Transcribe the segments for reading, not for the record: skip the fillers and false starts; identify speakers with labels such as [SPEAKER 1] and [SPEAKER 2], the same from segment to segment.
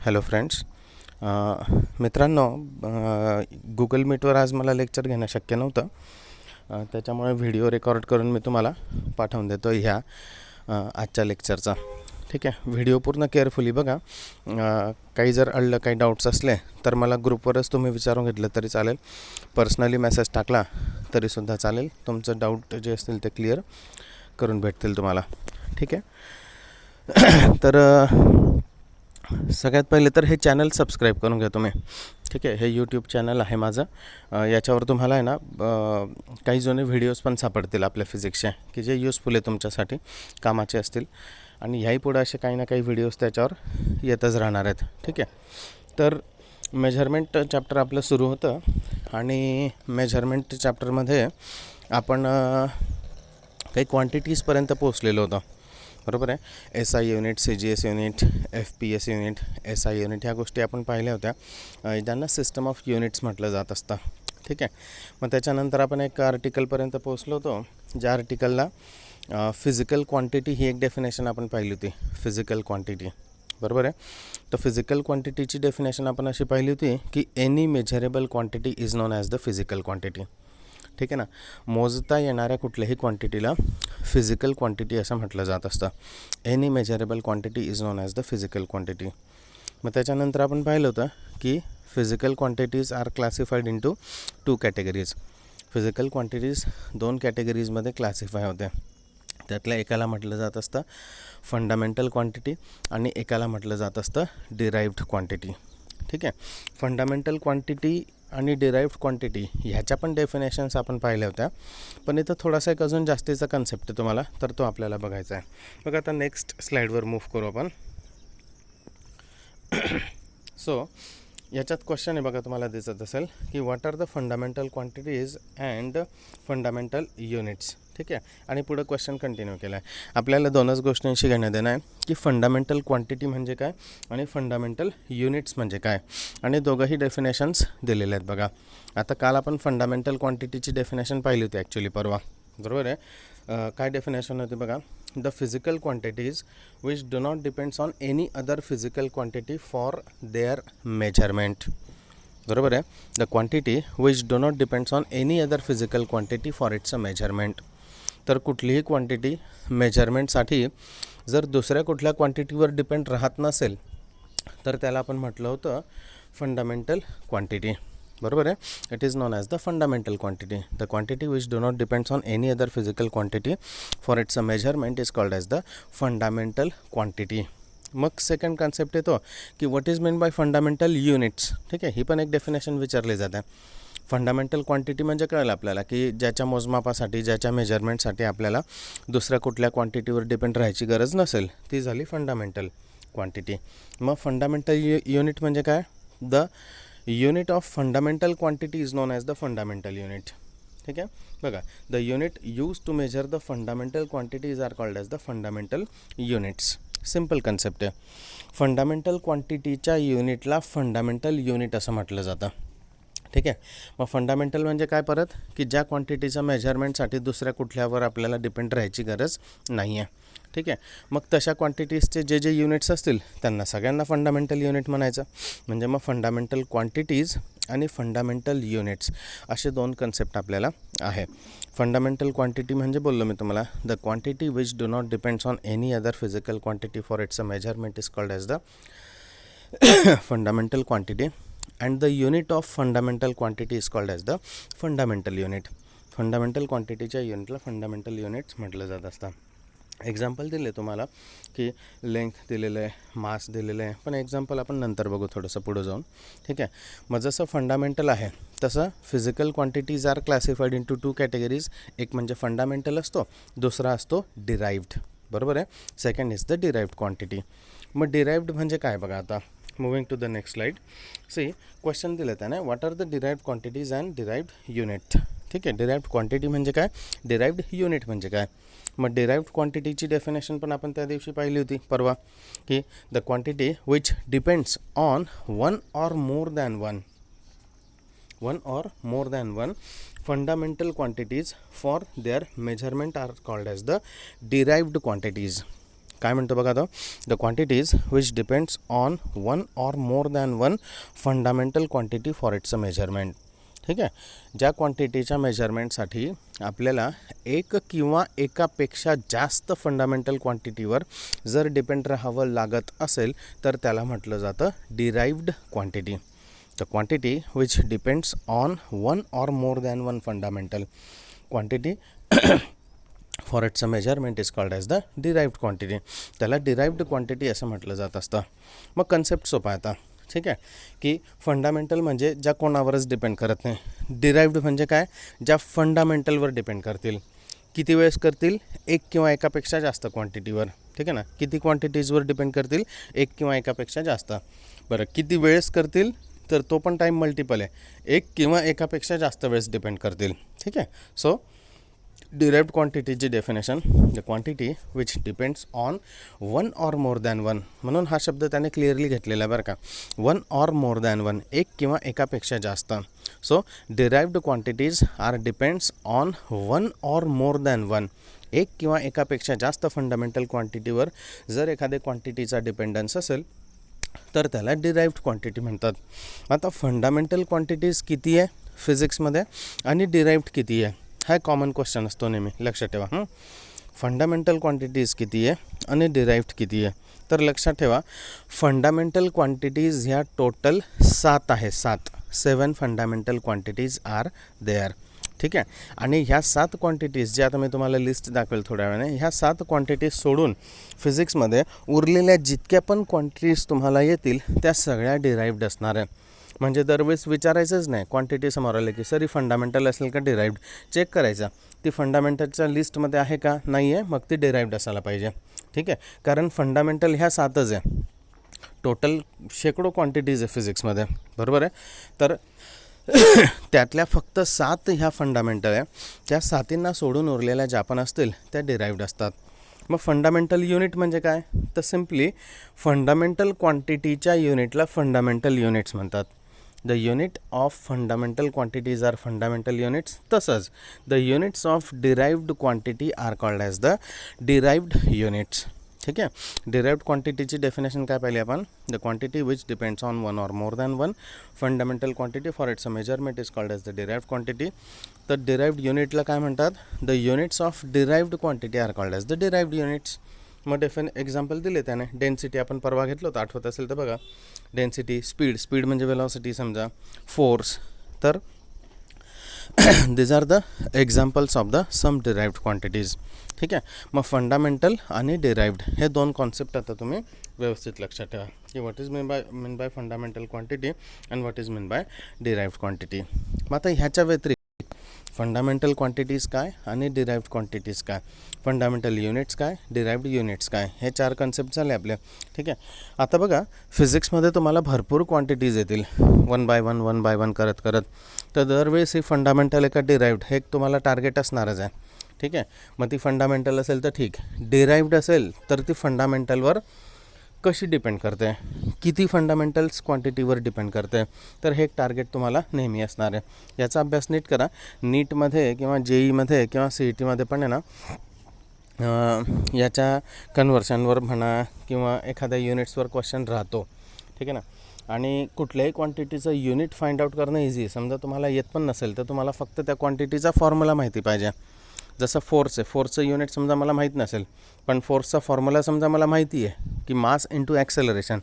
[SPEAKER 1] Hello friends. मित्रांनो, Google मीटवर आज मला लेक्चर घेणं शक्य नव्हतं. त्याच्यामुळे व्हिडिओ रेकॉर्ड करून मी तुम्हाला पाठवून देतो ह्या आजच्या लेक्चरचा. ठीक आहे, व्हिडिओ पूर्ण केअरफुली बघा. काही जर अडलं, काही डाऊट्स असले तर मला ग्रुपवरच तुम्ही विचारून घेतलं तरी चालेल, पर्सनली मेसेज टाकला तरीसुद्धा चालेल. तुमचं डाऊट जे असतील ते क्लिअर करून भेटतील तुम्हाला. ठीक आहे, तर सगळ्यात पहिले तर हे चॅनल सबस्क्राईब करून घ्या तुम्ही. ठीक आहे, हे यूट्यूब चॅनल आहे माझं. याच्यावर तुम्हाला आहे ना काही जुने व्हिडिओज पण सापडतील आपल्या फिजिक्सचे, की जे युजफुल आहे, तुमच्यासाठी कामाचे असतील. आणि ह्याही पुढे असे काही ना काही व्हिडिओज त्याच्यावर येतच राहणार आहेत. ठीक आहे, तर मेजरमेंट चॅप्टर आपलं सुरू होतं आणि मेजरमेंट चॅप्टरमध्ये आपण काही क्वांटिटीजपर्यंत पोचलेलो होतो. बरोबर आहे. SI unit, CGS unit, FPS unit, SI unit ह्या गोष्टी आपण पाहिल्या होत्या, ज्यांना सिस्टम ऑफ युनिट्स म्हटलं जात असतं. ठीक आहे, मग त्याच्यानंतर आपण एक आर्टिकलपर्यंत पोहोचलो होतो, ज्या आर्टिकलला फिजिकल क्वांटिटी ही एक डेफिनेशन आपण पाहिली होती. फिजिकल क्वांटिटी, बरोबर आहे. तर फिजिकल क्वांटिटीची डेफिनेशन आपण अशी पाहिली होती की any measurable quantity is known as the physical quantity. ठीक आहे ना, मोजता येणाऱ्या कुठल्याही क्वांटिटीला फिजिकल क्वांटिटी असं म्हटलं जात असतं. Any measurable quantity is known as the physical quantity. मग त्याच्यानंतर आपण पाहिलं होतं की physical quantities are classified into 2 categories. Physical quantities 2 कॅटेगरीजमध्ये क्लासिफाय होते. त्यातल्या एकाला म्हटलं जात असतं फंडामेंटल क्वांटिटी आणि एकाला म्हटलं जात असतं डिराइव्ड क्वांटिटी. ठीक आहे, फंडामेंटल क्वांटिटी आणि डिराइव्ड क्वांटिटी ह्याच्या पण डेफिनेशन्स आपण पाहिल्या होत्या, पण इथं थोडासा एक अजून जास्तीचा कन्सेप्ट आहे तुम्हाला, तर तो आपल्याला बघायचा आहे. बघा, आता नेक्स्ट स्लाईडवर मूव्ह करू आपण. सो याच्यात क्वेश्चन आहे बघा, तुम्हाला दिसत असेल की what are the fundamental quantities and fundamental units. ठीक आहे, आणि पुढं क्वेश्चन कंटिन्यू केला आहे. आपल्याला दोनच गोष्टींशी घेणं देणं आहे की फंडामेंटल क्वांटिटी म्हणजे काय आणि फंडामेंटल युनिट्स म्हणजे काय, आणि दोघंही डेफिनेशन्स दिलेले आहेत बघा. आता काल आपण फंडामेंटल क्वांटिटीची डेफिनेशन पाहिली होती ॲक्च्युली, परवा. बरोबर आहे. काय डेफिनेशन होती बघा. The physical quantities which do not depends on any other physical quantity for their measurement. बरोबर आहे. The quantity which do not depends on any other physical quantity for it's a measurement. तर कुठलीही quantity मेजरमेंटसाठी जर दुसऱ्या कुठल्या क्वांटिटीवर depend राहत नसेल तर त्याला आपण म्हटलं होतं फंडामेंटल क्वांटिटी. बरोबर आहे. It is known as the fundamental quantity. The quantity which do not depends on any other physical quantity for it's a measurement is called as the fundamental quantity. मग सेकंड कन्सेप्ट येतो की what is mean by fundamental units. ठीक आहे, ही पण एक definition विचारली जाते. Fundamental quantity म्हणजे कळलं आपल्याला की ज्याच्या मोजमापासाठी, ज्याच्या मेजरमेंटसाठी आपल्याला दुसऱ्या कुठल्या क्वांटिटीवर डिपेंड राहायची गरज नसेल, ती झाली फंडामेंटल क्वांटिटी. मग फंडामेंटल युनिट म्हणजे काय. The unit of fundamental quantity is known as the fundamental unit. ठीक आहे, बघा, the unit use to measure the fundamental quantities are called as the fundamental units. Simple concept आहे. Fundamental क्वांटिटीच्या युनिटला fundamental unit असं म्हटलं जातं. ठीक आहे, मग फंडामेंटल म्हणजे काय, परत की ज्या क्वांटिटीच्या मेजरमेंटसाठी दुसऱ्या कुठल्यावर आपल्याला डिपेंड राहायची गरज नाही आहे. ठीक आहे, मग तशा क्वांटिटीजचे जे जे युनिट्स असतील त्यांना सगळ्यांना फंडामेंटल युनिट म्हणायचं. म्हणजे मग फंडामेंटल क्वांटिटीज आणि फंडामेंटल युनिट्स असे 2 कन्सेप्ट आपल्याला आहे. फंडामेंटल क्वांटिटी म्हणजे बोललो मी तुम्हाला, the quantity which do not depends on any other physical quantity for it's a measurement is called as the fundamental quantity. and the unit of fundamental quantity is called as the fundamental unit. Fundamental क्वांटिटीच्या युनिटला fundamental units म्हटलं जात असतं. Example दिले तुम्हाला की length दिलेलं आहे, मास दिलेलं आहे, पण एक्झाम्पल आपण नंतर बघू थोडंसं पुढं जाऊन. ठीक आहे, मग जसं फंडामेंटल आहे तसं physical quantities are classified into 2 categories. एक म्हणजे फंडामेंटल असतो, दुसरा असतो डिराइव्ड. बरोबर आहे. Second is the derived quantity. मग डिराइव्ड म्हणजे काय बघा. आता moving to the next slide. See, question दिलं त्याने, what are the derived quantities and derived unit. ठीक आहे, डिराइव्ड क्वांटिटी म्हणजे काय, डिराइव्ड युनिट म्हणजे काय. मग डिराइव्ड क्वांटिटीची डेफिनेशन पण आपण त्या दिवशी पाहिली होती, परवा, की the quantity which depends on one or more than one fundamental quantities for their measurement are called as the derived quantities. काय म्हणतो बघा तो, the quantities which depends on one or more than one fundamental quantity for its measurement. ठीक आहे, ज्या क्वांटिटीच्या मेजरमेंटसाठी आपल्याला एक किंवा एकापेक्षा जास्त फंडामेंटल क्वांटिटीवर जर डिपेंड राहावं लागत असेल तर त्याला म्हटलं जातं derived quantity. The quantity which depends on one or more than one fundamental quantity for its measurement is called as the derived quantity. त्याला डिराइव्ड क्वांटिटी असं म्हटलं जात असतं. मग कन्सेप्ट सोपा आहे आता. ठीक आहे, की फंडामेंटल म्हणजे ज्या कोणावरच डिपेंड करत नाही. डिराइव्ड म्हणजे काय, ज्या फंडामेंटलवर डिपेंड करतील. किती वेळेस करतील, एक किंवा एकापेक्षा जास्त क्वांटिटीवर. ठीक आहे ना, किती क्वांटिटीजवर डिपेंड करतील, एक किंवा एकापेक्षा जास्त. बरं, किती वेळेस करतील, तर तो पण टाईम मल्टिपल आहे, एक किंवा एकापेक्षा जास्त वेळेस डिपेंड करतील. ठीक आहे, सो डिराइव्ड क्वांटिटीची definition, the quantity which depends on one or more than one. म्हणून हा शब्द त्याने क्लिअरली घेतलेला आहे बरं का, one or more than one, एक किंवा एकापेक्षा जास्त. So derived quantities are depends on one or more than one. एक किंवा एकापेक्षा जास्त फंडामेंटल क्वांटिटीवर जर एखाद्या क्वांटिटीचा डिपेंडन्स असेल तर त्याला डिराइव्ड क्वांटिटी म्हणतात. आता फंडामेंटल क्वांटिटीज किती आहे फिजिक्समध्ये आणि डिराइव्ड किती आहे, हा कॉमन क्वेश्चन असतो नेहमी, लक्षात ठेवा. फंडामेंटल क्वांटिटीज किती आहे आणि डिराइव्ड किती आहे. तर लक्षात ठेवा, फंडामेंटल क्वांटिटीज ह्या टोटल 7 आहे. 7 फंडामेंटल क्वांटिटीज आर देअर. ठीक आहे, आणि ह्या 7 क्वांटिटीज जे आता मी तुम्हाला लिस्ट दाखवेल थोड्या वेळाने, ह्या 7 क्वांटिटीज सोडून फिजिक्समध्ये उरलेल्या जितक्या पण क्वांटिटीज तुम्हाला येतील त्या सगळ्या डिराइव्ड असणार आहे. म्हणजे दरवेळेस विचारायचंच नाही, क्वांटिटी समोर आले की सर ही फंडामेंटल असेल का डिराइव्ड, चेक करायचं ती फंडामेंटलच्या लिस्टमध्ये आहे का, नाही आहे, मग ती डिराइव्ड असायला पाहिजे. ठीक आहे, कारण फंडामेंटल ह्या 7च आहे. टोटल शेकडो क्वांटिटीज आहे फिजिक्समध्ये, बरोबर आहे. तर त्यातल्या फक्त 7 ह्या फंडामेंटल आहे. त्या 7 सोडून उरलेल्या ज्या पण असतील त्या डिराइव्ड असतात. मग फंडामेंटल युनिट म्हणजे काय, तर सिम्पली फंडामेंटल क्वांटिटीच्या युनिटला फंडामेंटल युनिट्स म्हणतात. The unit of fundamental quantities are fundamental units. तसंच the units of derived quantity are called as the derived units. ठीक आहे, डिराइव्ड क्वांटिटीची डेफिनेशन काय पाहिली आपण, the quantity which depends on one or more than one fundamental quantity for its measurement is called as the derived quantity. तर derived युनिटला काय म्हणतात, the units of derived quantity are called as the derived units. मग example दिले त्याने, density आपण परवा घेतलं होतं, आठवत असेल तर बघा. डेन्सिटी, स्पीड म्हणजे वेलॉसिटी समजा, फोर्स. तर these are the examples of the some derived quantities. ठीक आहे, मग फंडामेंटल आणि डिराइव्ड हे 2 कॉन्सेप्ट आता तुम्ही व्यवस्थित लक्षात ठेवा की what is mean by fundamental quantity and what is mean by derived quantity. मग आता ह्याच्या व्यतिरिक्त फंडामेंटल क्वांटिटीज काय आणि डिराइव्ड क्वांटिटीज काय, फंडामेंटल युनिट्स काय, डिराइव्ड युनिट्स काय, हे 4 कन्सेप्ट झाले आपले. ठीक आहे, आता बघा फिजिक्समध्ये तुम्हाला भरपूर क्वांटिटीज येतील वन बाय वन करत करत. तर दरवेळेस ही फंडामेंटल आहे का डिराइव्ड हे तुम्हाला टार्गेट असणारच आहे. ठीक आहे, मग ती फंडामेंटल असेल तर ठीक, डिराइव्ड असेल तर ती फंडामेंटलवर कशी डिपेंड करते, किती फंडामेंटल्स क्वांटिटीवर डिपेंड करते, तर हे एक टार्गेट तुम्हाला नेहमी असणार आहे. याचा अभ्यास नीट करा. नीटमध्ये किंवा JEEमध्ये किंवा CETमध्ये पण आहे ना, याच्या कन्व्हर्शनवर म्हणा किंवा एखाद्या युनिट्सवर क्वेश्चन राहतो. ठीक आहे ना, आणि कुठल्याही क्वांटिटीचं युनिट फाइंड आउट करणं इझी आहे. समजा तुम्हाला येत पण नसेल तर तुम्हाला फक्त त्या क्वांटिटीचा फॉर्म्युला माहिती पाहिजे. जसं फोर्स आहे, फोर्सचं युनिट समजा मला माहीत नसेल पण फोर्सचा फॉर्म्युला समजा मला माहिती आहे की मास इंटू ॲक्सेलरेशन,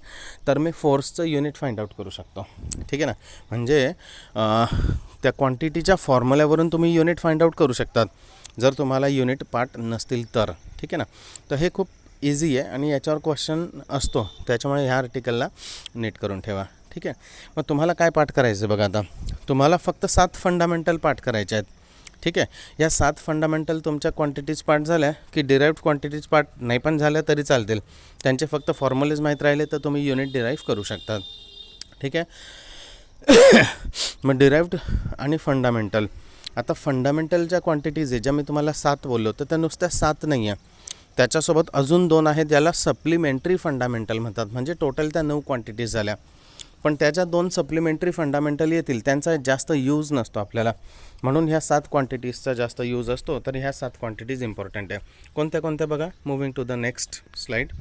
[SPEAKER 1] तर मी फोर्सचं युनिट फाइंड आउट करू शकतो. ठीक आहे ना, म्हणजे त्या क्वांटिटीच्या फॉर्म्युल्यावरून तुम्ही युनिट फाइंड आउट करू शकतात जर तुम्हाला युनिट पार्ट नसतील तर. ठीक आहे ना, तर हे खूप इझी आहे आणि याच्यावर क्वेश्चन असतो, त्याच्यामुळे ह्या आर्टिकलला नीट करून ठेवा. ठीक आहे, मग तुम्हाला काय पाठ करायचं बघा, आता तुम्हाला फक्त 7 फंडामेंटल पाठ करायचे आहेत. ठीक आहे, या 7 फंडामेंटल तुमच्या क्वांटिटीज पार्ट झाल्या की डिराइव्ड क्वांटिटीज पार्ट नाही पण झाल्या तरी चालतील, त्यांचे फक्त फॉर्म्युलेज माहीत राहिले तर तुम्ही युनिट डिराइव्ह करू शकतात. ठीक आहे, मग डिराइव्ड आणि फंडामेंटल. आता फंडामेंटलच्या क्वांटिटीज आहे ज्या मी तुम्हाला 7 बोललो तर त्या नुसत्या 7 नाही आहे, त्याच्यासोबत अजून 2 आहेत ज्याला सप्लिमेंटरी फंडामेंटल म्हणतात. म्हणजे टोटल त्या 9 क्वांटिटीज झाल्या. पण त्याच्या 2 सप्लिमेंटरी फंडामेंटल येतील, त्यांचा जास्त यूज नसतो आपल्याला, म्हणून ह्या 7 क्वांटिटीजचा जास्त यूज असतो. तर ह्या 7 क्वांटिटीज इम्पॉर्टंट आहे. कोणत्या कोणत्या बघा, moving to the next slide.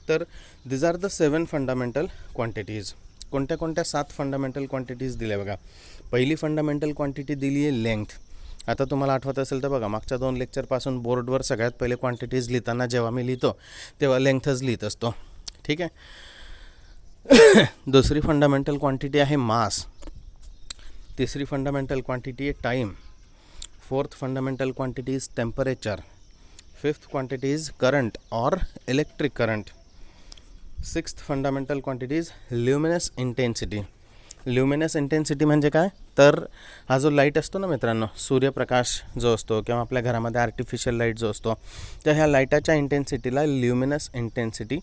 [SPEAKER 1] तर these are the 7 fundamental quantities. कोणत्या कोणत्या 7 फंडामेंटल क्वांटिटीज दिल्या बघा. पहिली फंडामेंटल क्वांटिटी दिली आहे लेंथ. आता तुम्हाला आठवत असेल तर बघा, मागच्या 2 लेक्चरपासून बोर्डवर सगळ्यात पहिले क्वांटिटीज लिहिताना जेव्हा मी लिहितो तेव्हा लेंथच लिहित असतो. ठीक आहे. दुसरी फंडामेंटल क्वांटिटी आहे मास. तिसरी फंडामेंटल क्वांटिटी आहे time. Fourth fundamental quantity is temperature. Fifth quantity is current or electric current. Sixth fundamental quantity is luminous intensity. Luminous intensity म्हणजे काय, तर हा जो लाईट असतो ना मित्रांनो, सूर्यप्रकाश जो असतो किंवा आपल्या घरामध्ये आर्टिफिशियल लाईट जो असतो, तर ह्या लाईटाच्या इंटेन्सिटीला ल्युमिनस इंटेन्सिटी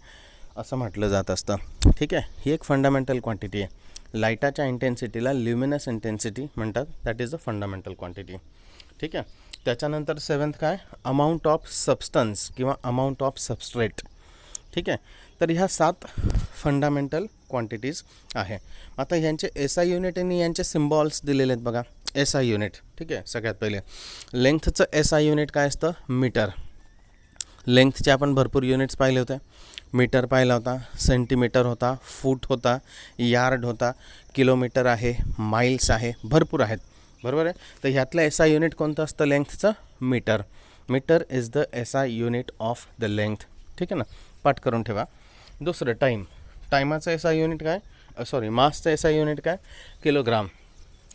[SPEAKER 1] असं म्हटलं जात असतं. ठीक आहे, ही एक फंडामेंटल क्वांटिटी आहे. लाईटाच्या इंटेन्सिटीला ल्युमिनस इंटेन्सिटी म्हणतात. That is a fundamental quantity. ठीक आहे. त्याच्यानंतर 7th काय, अमाऊंट ऑफ सबस्टन्स किंवा अमाऊंट ऑफ सबस्ट्रेट. ठीक आहे. तर ह्या 7 फंडामेंटल क्वांटिटीज आहे. आता ह्यांचे SI युनिट आणि यांचे सिम्बॉल्स दिलेले आहेत बघा. SI unit. ठीक आहे. सगळ्यात पहिले लेंथचं SI युनिट काय असतं, मीटर. लेंथचे आपण भरपूर युनिट्स पाहिले होते. मीटर पाहिला होता, सेंटीमीटर होता, फूट होता, यार्ड होता, किलोमीटर आहे, माइल्स आहे, भरपूर आहेत. बरोबर आहे. तर ह्यातलं SI युनिट कोणतं असतं लेंथचं, metre. Metre is the SI unit of the length. ठीक आहे ना, पाठ करून ठेवा. दुसरं टाईम. टायमाचं SI युनिट काय, मासचं SI युनिट काय, किलोग्राम.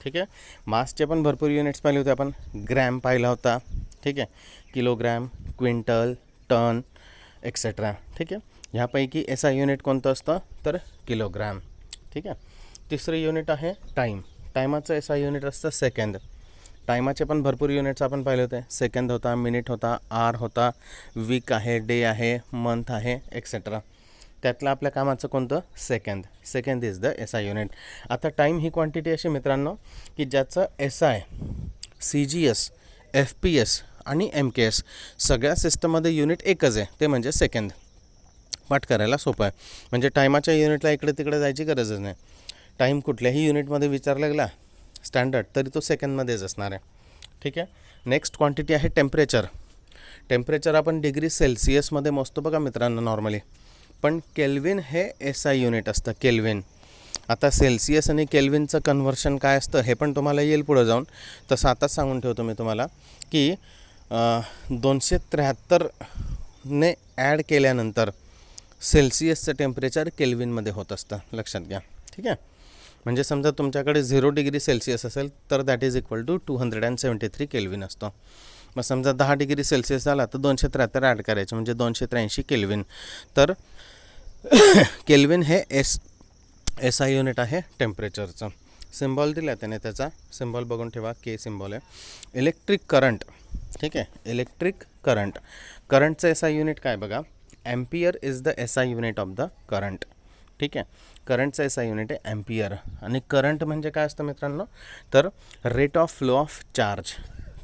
[SPEAKER 1] ठीक आहे. मासचे पण भरपूर युनिट्स पाहिले होते आपण. ग्रॅम पाहिला होता. ठीक आहे. Kilogram, quintal, ton etcetera. ठीक आहे. ह्यापैकी SI युनिट कोणतं असतं, तर किलोग्रॅम. ठीक आहे. तिसरं युनिट आहे टाईम. टायमाचं SI युनिट असतं सेकंद. टायमाचे पण भरपूर युनिट्स आपण पाहिले होते. सेकंद होता, मिनिट होता, आर होता, वीक आहे, डे आहे, मंथ आहे एक्सेट्रा. त्यातलं आपल्या कामाचं कोणतं, second. Second is the SI unit. आता टाईम ही क्वांटिटी अशी मित्रांनो की ज्याचं SI, CGS, FPS आणि MKS सगळ्या सिस्टममध्ये युनिट एकच आहे, ते म्हणजे सेकंद. पाठ करायला सोपं आहे. म्हणजे टायमाच्या युनिटला इकडे तिकडे जायची गरजच नाही. टाईम कुठल्याही युनिटमध्ये विचारला गेला स्टँडर्ड तरी तो सेकंडमध्येच असणार आहे. ठीक आहे. नेक्स्ट क्वांटिटी आहे टेम्परेचर. टेम्परेचर आपण डिग्री सेल्सिअसमध्ये मोजतो बघा मित्रांनो नॉर्मली, पण केल्विन हे SI युनिट असतं, केल्विन. आता सेल्सिअस आणि केल्विनचं कन्व्हर्शन काय असतं हे पण तुम्हाला येईल पुढं जाऊन. तसं आताच सांगून ठेवतो मी तुम्हाला की 273ने ॲड केल्यानंतर सेल्सिअसचं टेम्परेचर केल्विनमध्ये होत असतं, लक्षात घ्या. ठीक आहे. म्हणजे समजा तुमच्याकडे 0 डिग्री सेल्सिअस असेल तर that is equal to 273 kelvin असतो. मग समजा 10 डिग्री सेल्सिअस झाला तर 273 ॲड करायचं म्हणजे 283 केल्विन. तर केल्विन हे SI युनिट आहे टेम्परेचरचं. सिम्बॉल दिला त्याने, त्याचा सिम्बॉल बघून ठेवा, के सिम्बॉल आहे. Electric current. ठीक आहे. Electric current. करंटचं SI युनिट काय बघा, ampere is the SI unit of the current. ठीक आहे. करंटचं SI युनिट आहे ॲम्पियर. आणि करंट म्हणजे काय असतं मित्रांनो, तर rate of flow of charge.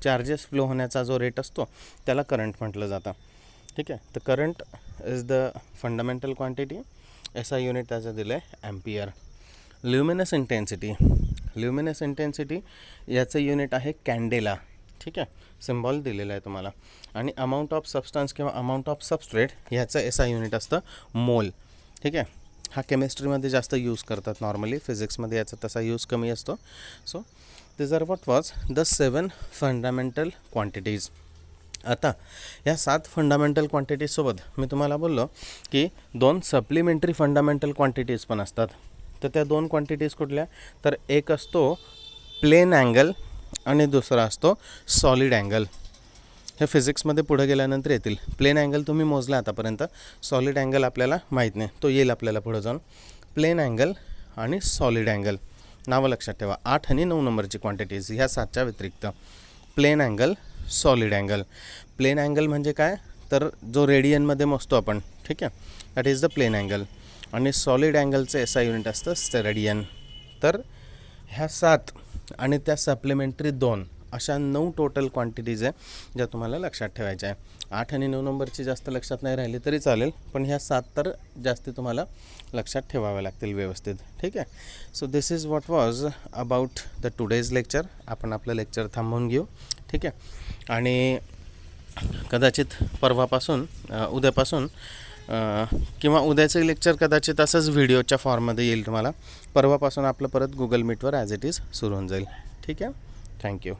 [SPEAKER 1] Charges flow होण्याचा जो रेट असतो त्याला करंट म्हटलं जातं. ठीक आहे. तर current is the fundamental quantity. SI unit त्याचं दिलं आहे ampere. Luminous intensity. Luminous intensity याचं युनिट आहे कॅन्डेला. ठीक आहे. सिम्बॉल दिलेला आहे तुम्हाला. आणि अमाऊंट ऑफ सबस्टन्स किंवा अमाऊंट ऑफ सबस्ट्रेट ह्याचं SI युनिट असतं मोल. ठीक आहे. हा केमिस्ट्रीमध्ये जास्त यूज करतात नॉर्मली, फिजिक्समध्ये याचा तसा यूज कमी असतो. So this are what was the 7 fundamental quantities. आता या 7 फंडामेंटल क्वांटिटीजसोबत मी तुम्हाला बोललो की 2 सप्लिमेंटरी फंडामेंटल क्वांटिटीज पण असतात. तर त्या 2 क्वांटिटीज कुठल्या, तर एक असतो प्लेन अँगल आणि दुसरा असतो सॉलिड अँगल. हे फिजिक्समध्ये पुढे गेल्यानंतर येतील. प्लेन अँगल तुम्ही मोजला आतापर्यंत, सॉलिड अँगल आपल्याला माहीत नाही, तो येईल आपल्याला पुढं जाऊन. प्लेन अँगल आणि सॉलिड अँगल नावं लक्षात ठेवा. 8 आणि 9 नंबरची क्वांटिटीज ह्या 7च्या व्यतिरिक्त. Plane angle, solid angle. Plane angle म्हणजे काय, तर जो रेडियनमध्ये मोजतो आपण. ठीक आहे. That is the plane angle. आणि सॉलिड अँगलचं SI युनिट असतं स्टेरेडियन. तर ह्या 7 आणि त्या सप्लिमेंटरी 2 अशा 9 टोटल क्वांटिटीज आहे ज्या तुम्हाला लक्षात ठेवायच्या आहे. 8 आणि 9 नंबरची जास्त लक्षात नाही राहिली तरी चालेल, पण ह्या 7 तर जास्ती तुम्हाला लक्षात ठेवाव्या लागतील व्यवस्थित. ठीक आहे. So this is what was about the today's lecture. आपण आपलं लेक्चर थांबवून घेऊ. ठीक आहे. आणि कदाचित परवापासून उद्यापासून किंवा उद्याचं लेक्चर कदाचित असंच व्हिडिओच्या फॉर्ममध्ये येईल तुम्हाला. परवापासून आपलं परत गुगल मीटवर ॲज इट इज सुरू होऊन जाईल. ठीक आहे. थँक्यू.